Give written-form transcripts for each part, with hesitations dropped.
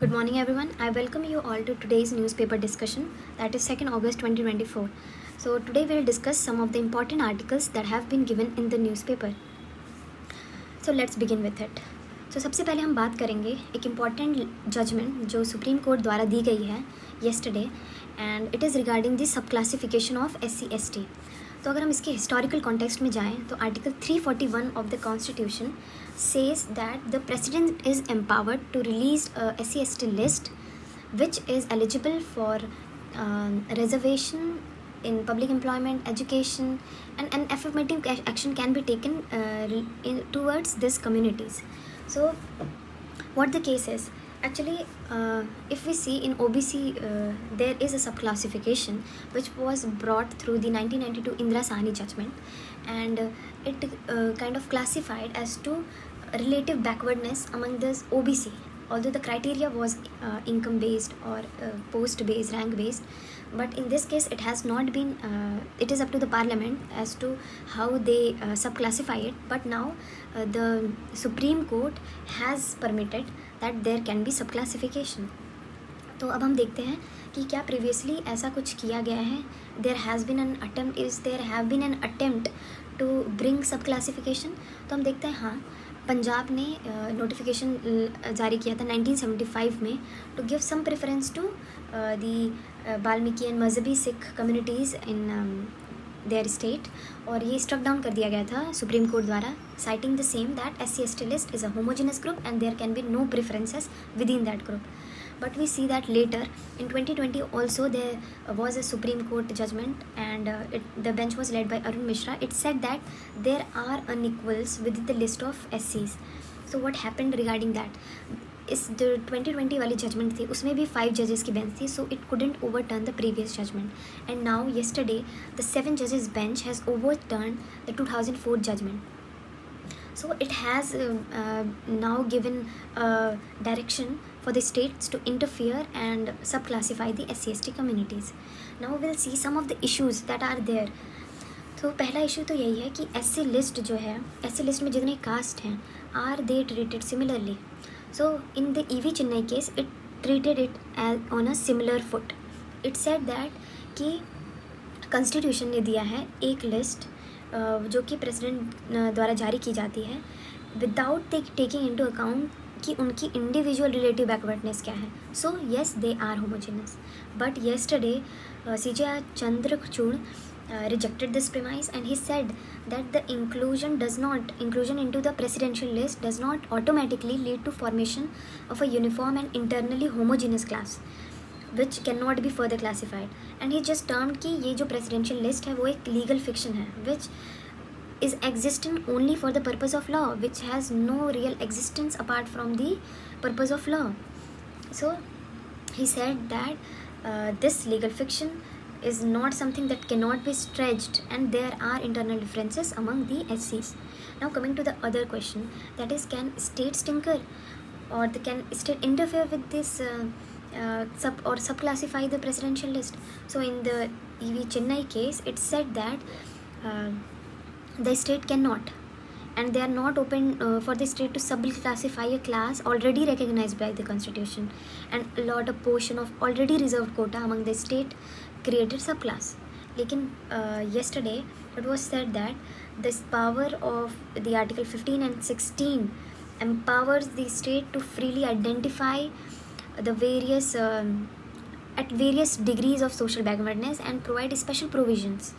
Good morning, everyone. I welcome you all to today's newspaper discussion, that is 2nd August 2024. So, today we'll discuss some of the important articles that have been given in the newspaper. So, let's begin with it. So, सबसे पहले हम बात करेंगे एक important judgement जो supreme Court द्वारा दी गई है yesterday, and it is regarding the sub classification of SC/ST. तो अगर हम इसके हिस्टोरिकल कॉन्टेक्स्ट में जाएं तो article 341 of the constitution says that the president is empowered to release a SC/ST list which is eligible for reservation in public employment, education, and an affirmative action can be taken towards these communities. So what the case is, actually, if we see in OBC, there is a subclassification which was brought through the 1992 Indira Sahni judgment, and it kind of classified as to relative backwardness among this OBC, although the criteria was income based or post based, rank based. But in this case it has not been, it is up to the parliament as to how they subclassify it. But now the Supreme Court has permitted that there can be subclassification. तो अब हम देखते हैं कि क्या previously ऐसा कुछ किया गया है. There has been an attempt, is there have been an attempt to bring sub classification. तो हम देखते हैं, हाँ, पंजाब ने नोटिफिकेशन जारी किया था 1975 में to give some preference to the Balmiki and Mazhabi Sikh communities in their state, और ये स्ट्रक डाउन कर दिया गया था सुप्रीम कोर्ट द्वारा, citing the same that SC/ST list is a homogeneous group and there can be no preferences within that group. But we see that later in 2020 also there was a Supreme Court judgment, and the bench was led by Arun Mishra. It said that there are unequals within the list of SCs. So what happened regarding that? इस जो 2020 वाली judgement थी उसमें भी 5 जजेस की bench थी, so it couldn't overturn the previous judgment. And now yesterday the 7 judges bench has overturned the 2004 judgment. So it has now given direction for the states to interfere and subclassify the SC/ST communities. Now we'll see some of the issues that are there. तो पहला issue तो यही है कि SC list जो है, SC list में जितने कास्ट हैं, are they treated similarly. So in the EV Chennai case it treated it as on a similar foot. It said that कि कॉन्स्टिट्यूशन ने दिया है एक लिस्ट जो कि प्रेसिडेंट द्वारा जारी की जाती है विदाउट टेकिंग इनटू अकाउंट कि उनकी इंडिविजुअल रिलेटिव बैकवर्डनेस क्या है. So yes, they are homogeneous. But yesterday CJI Chandrachud rejected this premise, and he said that the inclusion into the presidential list does not automatically lead to formation of a uniform and internally homogeneous class which cannot be further classified. And he just termed कि ये जो presidential list है वो एक legal fiction है which is existent only for the purpose of law, which has no real existence apart from the purpose of law. So he said that this legal fiction is not something that cannot be stretched, and there are internal differences among the SCs. Now coming to the other question, that is, can states tinker or can state interfere with this subclassify the presidential list? So in the EV Chennai case it said that the state cannot, and they are not open for the state to subclassify a class already recognized by the constitution, and a lot of portion of already reserved quota among the state created subclass. लेकिन yesterday it was said that this power of the article 15 and 16 empowers the state to freely identify the various at various degrees of social backwardness and provide special provisions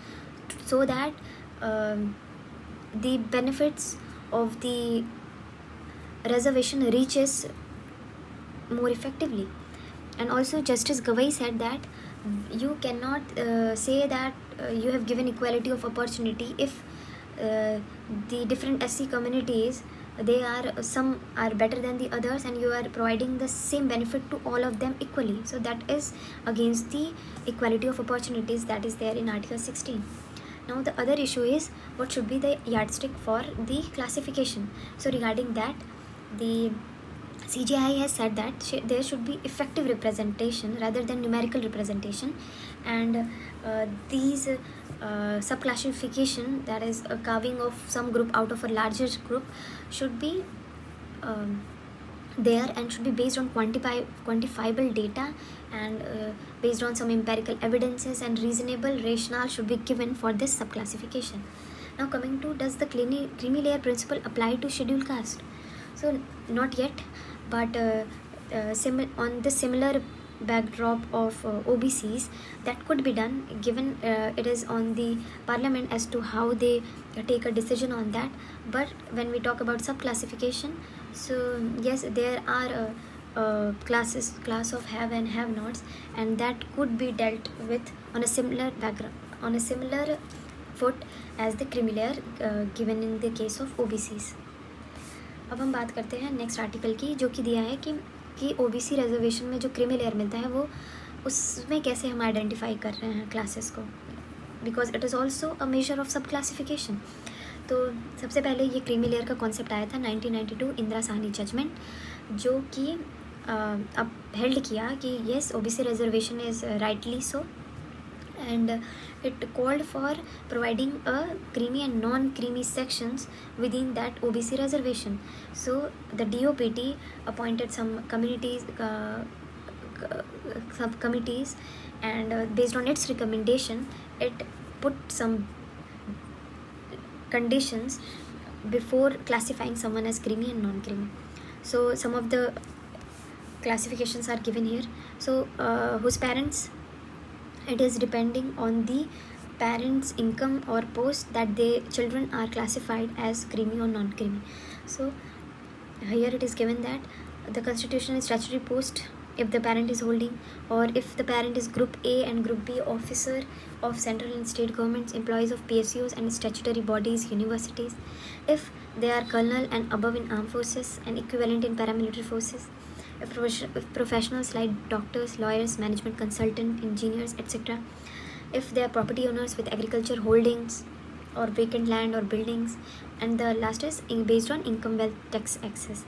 so that the benefits of the reservation reaches more effectively. And also Justice Gavai said that you cannot say that you have given equality of opportunity if the different SC communities, some are better than the others, and you are providing the same benefit to all of them equally. So that is against the equality of opportunities that is there in Article 16. Now the other issue is what should be the yardstick for the classification. So regarding that, the CJI has said that there should be effective representation rather than numerical representation, and these subclassification, that is a carving of some group out of a larger group, should be there and should be based on quantifiable data, and based on some empirical evidences, and reasonable rationale should be given for this subclassification. Now coming to, does the creamy layer principle apply to scheduled caste? So not yet, but on the similar backdrop of OBCs, that could be done, given it is on the parliament as to how they take a decision on that. But when we talk about subclassification, so yes, there are class of have and have nots, and that could be dealt with on a similar background, on a similar foot as the creamy layer given in the case of OBCs. अब हम बात करते हैं next article की, जो कि दिया है कि ओबीसी रिजर्वेशन में जो क्रीमी लेयर मिलता है वो उसमें कैसे हम आइडेंटिफाई कर रहे हैं क्लासेस को, because it is also a measure of सब क्लासिफिकेशन. तो सबसे पहले ये क्रीमी लेयर का कॉन्सेप्ट आया था 1992 इंदिरा साहनी जजमेंट, जो कि अब हेल्ड किया कि yes OBC reservation is rightly so, and it called for providing a creamy and non-creamy sections within that OBC reservation. So the DOPT appointed some communities, subcommittees, and based on its recommendation, it put some conditions before classifying someone as creamy and non-creamy. So some of the classifications are given here. So whose parents, it is depending on the parents' income or post that the children are classified as creamy or non-creamy. So here it is given that the constitution is statutory post if the parent is holding, or if the parent is group A and group B officer of central and state governments, employees of PSUs and statutory bodies, universities, if they are colonel and above in armed forces and equivalent in paramilitary forces, if professionals like doctors, lawyers, management consultant, engineers, etc., if they are property owners with agriculture holdings or vacant land or buildings, and the last is based on income wealth tax access.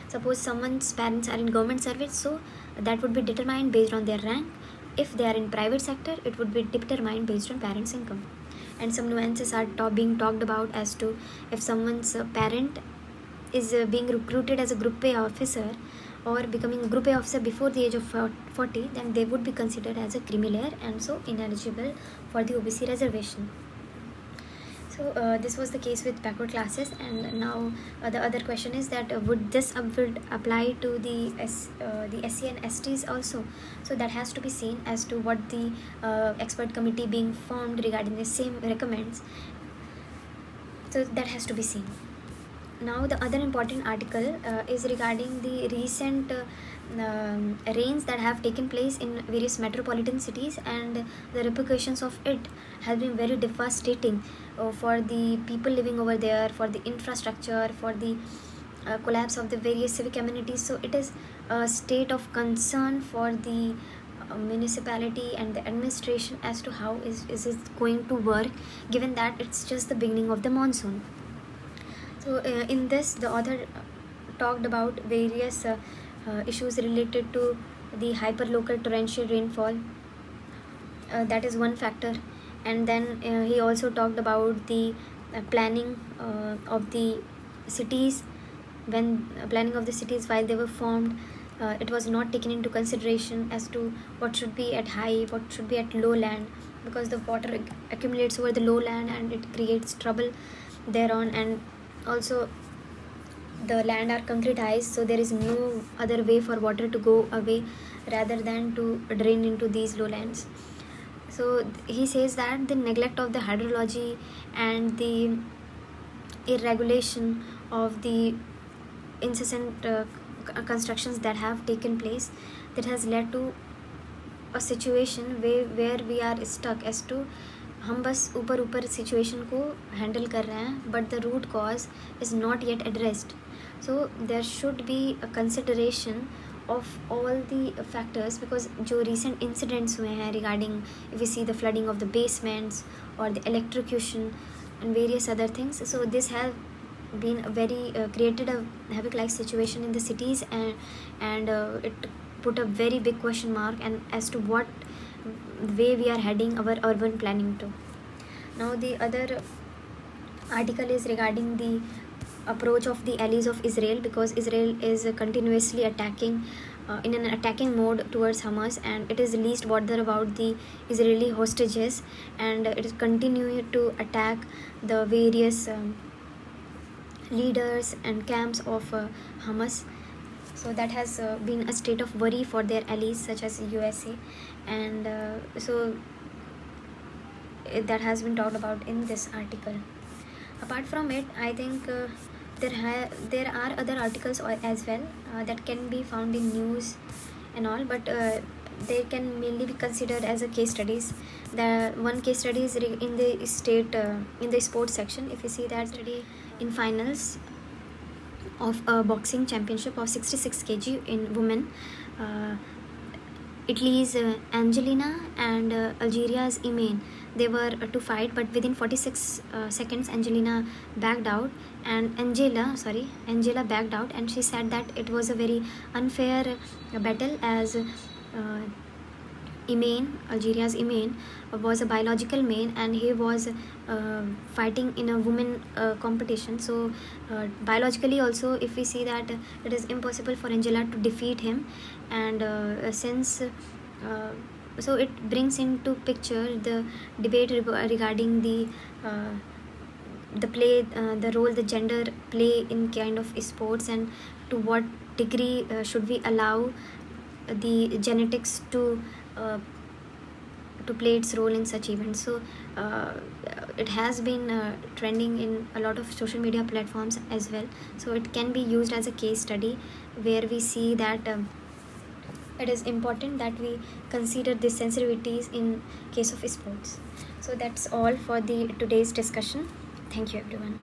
Suppose someone's parents are in government service, so that would be determined based on their rank. If they are in private sector, it would be determined based on parents' income. And some nuances are being talked about as to if someone's parent is being recruited as a group A officer or becoming a group A officer before the age of 40, then they would be considered as a creamy layer and so ineligible for the OBC reservation. So this was the case with backward classes, and now the other question is that would this would apply to the SC and STs also? So that has to be seen as to what the expert committee being formed regarding the same recommends. So that has to be seen. Now the other important article is regarding the recent rains that have taken place in various metropolitan cities, and the repercussions of it have been very devastating for the people living over there, for the infrastructure, for the collapse of the various civic amenities. So it is a state of concern for the municipality and the administration as to how is it going to work, given that it's just the beginning of the monsoon. So in this, the author talked about various issues related to the hyperlocal torrential rainfall. That is one factor. And then he also talked about the planning of the cities. When planning of the cities while they were formed, it was not taken into consideration as to what should be at high, what should be at low land, because the water accumulates over the lowland and it creates trouble thereon. And also the land are concretized, so there is no other way for water to go away rather than to drain into these lowlands. So he says that the neglect of the hydrology and the irregulation of the incessant constructions that have taken place, that has led to a situation where we are stuck as to हम बस ऊपर situation को handle कर रहे हैं, but the root cause is not yet addressed. So there should be a consideration of all the factors, because जो recent incidents हुए हैं regarding we see the flooding of the basements और the electrocution and various other things. So this have been a very created a havoc-like situation in the cities, and it put a very big question mark and as to what way we are heading our urban planning to. Now the other article is regarding the approach of the allies of Israel, because Israel is continuously attacking in an attacking mode towards Hamas, and it is least bothered about the Israeli hostages, and it is continuing to attack the various leaders and camps of Hamas. So that has been a state of worry for their allies such as USA, and that has been talked about in this article. Apart from it, I think there are other articles as well that can be found in news and all, but they can mainly be considered as a case studies. The one case study is in the state in the sports section. If you see that study in finals of a boxing championship of 66 kg in women, Italy's Angelina and Algeria's Imen, they were to fight, but within 46 seconds Angela backed out, and Angela backed out, and she said that it was a very unfair battle, as Algeria's Imen was a biological male, and he was fighting in a women competition. So biologically also, if we see that it is impossible for Angela to defeat him, and so it brings into picture the debate regarding the the role the gender play in kind of sports, and to what degree should we allow the genetics to play its role in such events. So it has been trending in a lot of social media platforms as well. So it can be used as a case study where we see that it is important that we consider the sensitivities in case of sports. So that's all for the today's discussion. Thank you everyone.